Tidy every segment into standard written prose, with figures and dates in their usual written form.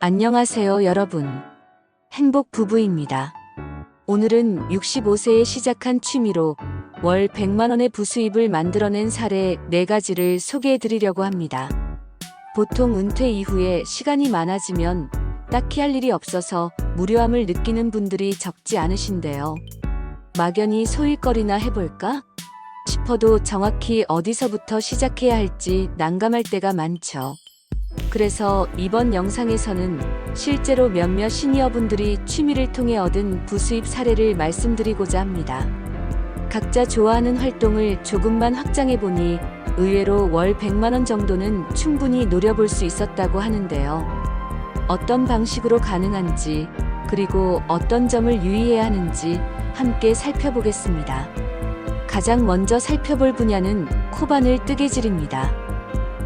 안녕하세요, 여러분. 행복 부부입니다. 오늘은 65세에 시작한 취미로 월 100만 원의 부수입을 만들어낸 사례 4가지를 소개해 드리려고 합니다. 보통 은퇴 이후에 시간이 많아지면 딱히 할 일이 없어서 무료함을 느끼는 분들이 적지 않으신데요. 막연히 소일거리나 해볼까 싶어도 정확히 어디서부터 시작해야 할지 난감할 때가 많죠. 그래서 이번 영상에서는 실제로 몇몇 시니어분들이 취미를 통해 얻은 부수입 사례를 말씀드리고자 합니다. 각자 좋아하는 활동을 조금만 확장해보니 의외로 월 100만 원 정도는 충분히 노려볼 수 있었다고 하는데요. 어떤 방식으로 가능한지, 그리고 어떤 점을 유의해야 하는지 함께 살펴보겠습니다. 가장 먼저 살펴볼 분야는 코바늘 뜨개질입니다.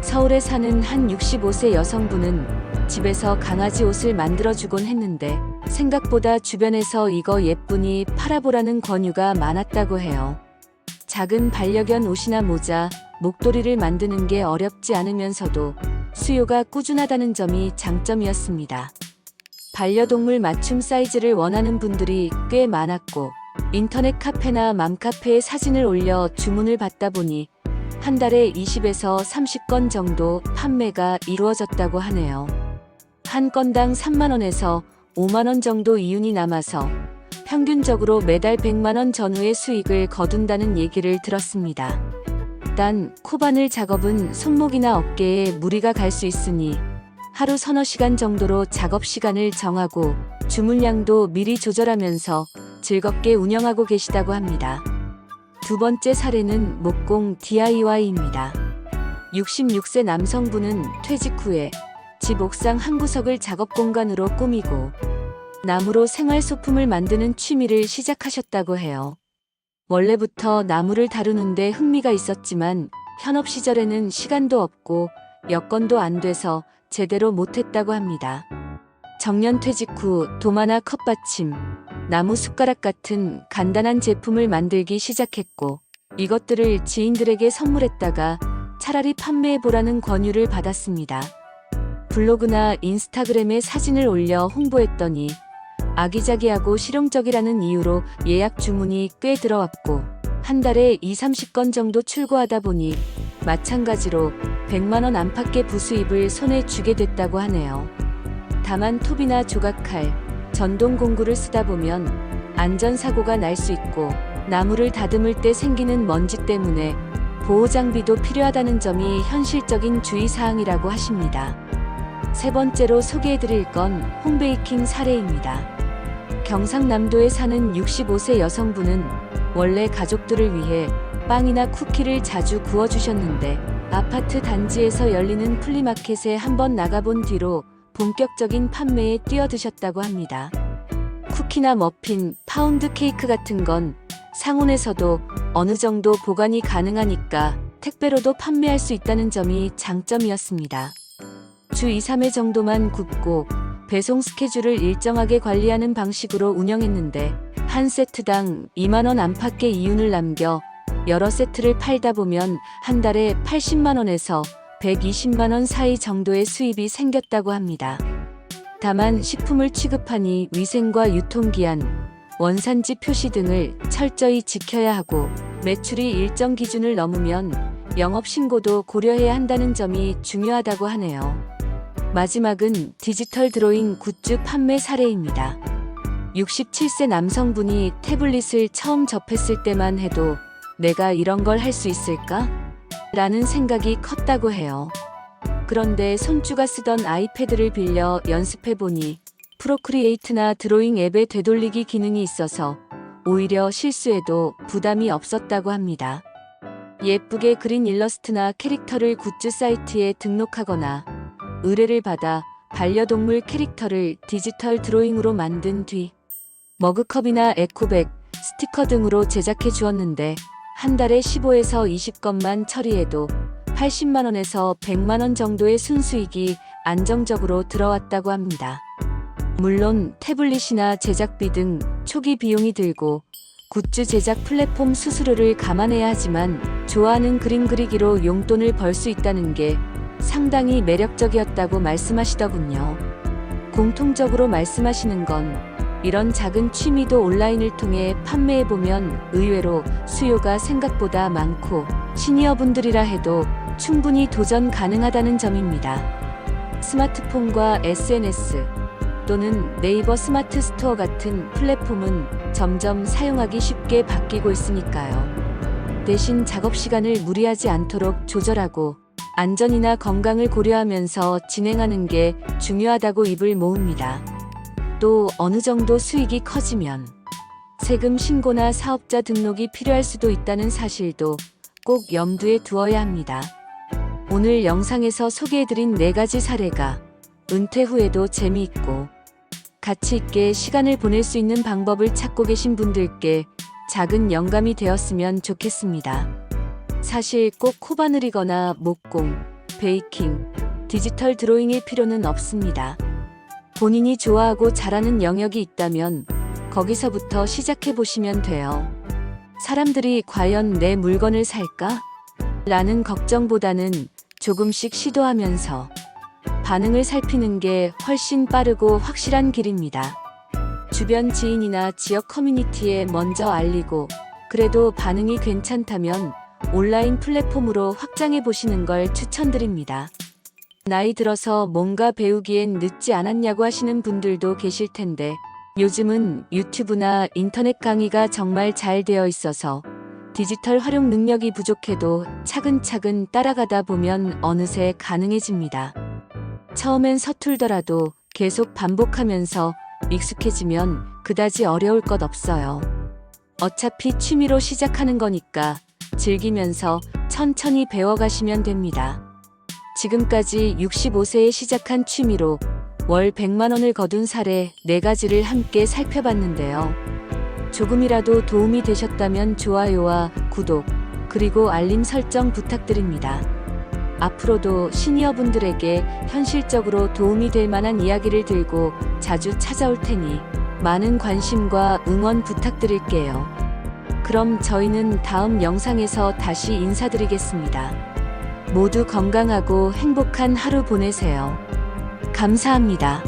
서울에 사는 한 65세 여성분은 집에서 강아지 옷을 만들어주곤 했는데 생각보다 주변에서 이거 예쁘니 팔아보라는 권유가 많았다고 해요. 작은 반려견 옷이나 모자, 목도리를 만드는 게 어렵지 않으면서도 수요가 꾸준하다는 점이 장점이었습니다. 반려동물 맞춤 사이즈를 원하는 분들이 꽤 많았고 인터넷 카페나 맘카페에 사진을 올려 주문을 받다 보니 한 달에 20에서 30건 정도 판매가 이루어졌다고 하네요. 한 건당 3만 원에서 5만 원 정도 이윤이 남아서 평균적으로 매달 100만 원 전후의 수익을 거둔다는 얘기를 들었습니다. 단 코바늘 작업은 손목이나 어깨에 무리가 갈 수 있으니 하루 서너 시간 정도로 작업 시간을 정하고 주문량도 미리 조절하면서 즐겁게 운영하고 계시다고 합니다. 두 번째 사례는 목공 DIY입니다. 66세 남성분은 퇴직 후에 집 옥상 한 구석을 작업 공간으로 꾸미고 나무로 생활 소품을 만드는 취미를 시작하셨다고 해요. 원래부터 나무를 다루는데 흥미가 있었지만 현업 시절에는 시간도 없고 여건도 안 돼서 제대로 못했다고 합니다. 정년 퇴직 후 도마나 컵받침, 나무 숟가락 같은 간단한 제품을 만들기 시작했고 이것들을 지인들에게 선물했다가 차라리 판매해보라는 권유를 받았습니다. 블로그나 인스타그램에 사진을 올려 홍보했더니 아기자기하고 실용적이라는 이유로 예약 주문이 꽤 들어왔고 한 달에 20-30건 정도 출고하다 보니 마찬가지로 100만 원 안팎의 부수입을 손에 쥐게 됐다고 하네요. 다만 톱이나 조각칼, 전동 공구를 쓰다 보면 안전사고가 날 수 있고 나무를 다듬을 때 생기는 먼지 때문에 보호장비도 필요하다는 점이 현실적인 주의사항이라고 하십니다. 세 번째로 소개해드릴 건 홈베이킹 사례입니다. 경상남도에 사는 65세 여성분은 원래 가족들을 위해 빵이나 쿠키를 자주 구워주셨는데 아파트 단지에서 열리는 플리마켓에 한번 나가본 뒤로 본격적인 판매에 뛰어드셨다고 합니다. 쿠키나 머핀, 파운드 케이크 같은 건 상온에서도 어느 정도 보관이 가능하니까 택배로도 판매할 수 있다는 점이 장점이었습니다. 주 2-3회 정도만 굽고 배송 스케줄을 일정하게 관리하는 방식으로 운영했는데 한 세트당 2만 원 안팎의 이윤을 남겨 여러 세트를 팔다 보면 한 달에 80만 원에서 120만 원 사이 정도의 수입이 생겼다고 합니다. 다만 식품을 취급하니 위생과 유통기한, 원산지 표시 등을 철저히 지켜야 하고 매출이 일정 기준을 넘으면 영업신고도 고려해야 한다는 점이 중요하다고 하네요. 마지막은 디지털 드로잉 굿즈 판매 사례입니다. 67세 남성분이 태블릿을 처음 접했을 때만 해도 내가 이런 걸 할 수 있을까? 라는 생각이 컸다고 해요. 그런데 손주가 쓰던 아이패드를 빌려 연습해보니 프로크리에이트나 드로잉 앱의 되돌리기 기능이 있어서 오히려 실수해도 부담이 없었다고 합니다. 예쁘게 그린 일러스트나 캐릭터를 굿즈 사이트에 등록하거나 의뢰를 받아 반려동물 캐릭터를 디지털 드로잉으로 만든 뒤 머그컵이나 에코백, 스티커 등으로 제작해 주었는데 한 달에 15에서 20건만 처리해도 80만 원에서 100만 원 정도의 순수익이 안정적으로 들어왔다고 합니다. 물론 태블릿이나 제작비 등 초기 비용이 들고 굿즈 제작 플랫폼 수수료를 감안해야 하지만 좋아하는 그림 그리기로 용돈을 벌 수 있다는 게 상당히 매력적이었다고 말씀하시더군요. 공통적으로 말씀하시는 건 이런 작은 취미도 온라인을 통해 판매해보면 의외로 수요가 생각보다 많고 시니어분들이라 해도 충분히 도전 가능하다는 점입니다. 스마트폰과 SNS 또는 네이버 스마트 스토어 같은 플랫폼은 점점 사용하기 쉽게 바뀌고 있으니까요. 대신 작업 시간을 무리하지 않도록 조절하고 안전이나 건강을 고려하면서 진행하는 게 중요하다고 입을 모읍니다. 또 어느 정도 수익이 커지면 세금 신고나 사업자 등록이 필요할 수도 있다는 사실도 꼭 염두에 두어야 합니다. 오늘 영상에서 소개해드린 4가지 사례가 은퇴 후에도 재미있고 가치 있게 시간을 보낼 수 있는 방법을 찾고 계신 분들께 작은 영감이 되었으면 좋겠습니다. 사실 꼭 코바늘이거나 목공, 베이킹, 디지털 드로잉일 필요는 없습니다. 본인이 좋아하고 잘하는 영역이 있다면 거기서부터 시작해 보시면 돼요. 사람들이 과연 내 물건을 살까? 라는 걱정보다는 조금씩 시도하면서 반응을 살피는 게 훨씬 빠르고 확실한 길입니다. 주변 지인이나 지역 커뮤니티에 먼저 알리고 그래도 반응이 괜찮다면 온라인 플랫폼으로 확장해 보시는 걸 추천드립니다. 나이 들어서 뭔가 배우기엔 늦지 않았냐고 하시는 분들도 계실 텐데 요즘은 유튜브나 인터넷 강의가 정말 잘 되어 있어서 디지털 활용 능력이 부족해도 차근차근 따라가다 보면 어느새 가능해집니다. 처음엔 서툴더라도 계속 반복하면서 익숙해지면 그다지 어려울 것 없어요. 어차피 취미로 시작하는 거니까 즐기면서 천천히 배워가시면 됩니다. 지금까지 65세에 시작한 취미로 월 100만 원을 거둔 사례 4가지를 함께 살펴봤는데요. 조금이라도 도움이 되셨다면 좋아요와 구독, 그리고 알림 설정 부탁드립니다. 앞으로도 시니어분들에게 현실적으로 도움이 될 만한 이야기를 들고 자주 찾아올 테니 많은 관심과 응원 부탁드릴게요. 그럼 저희는 다음 영상에서 다시 인사드리겠습니다. 모두 건강하고 행복한 하루 보내세요. 감사합니다.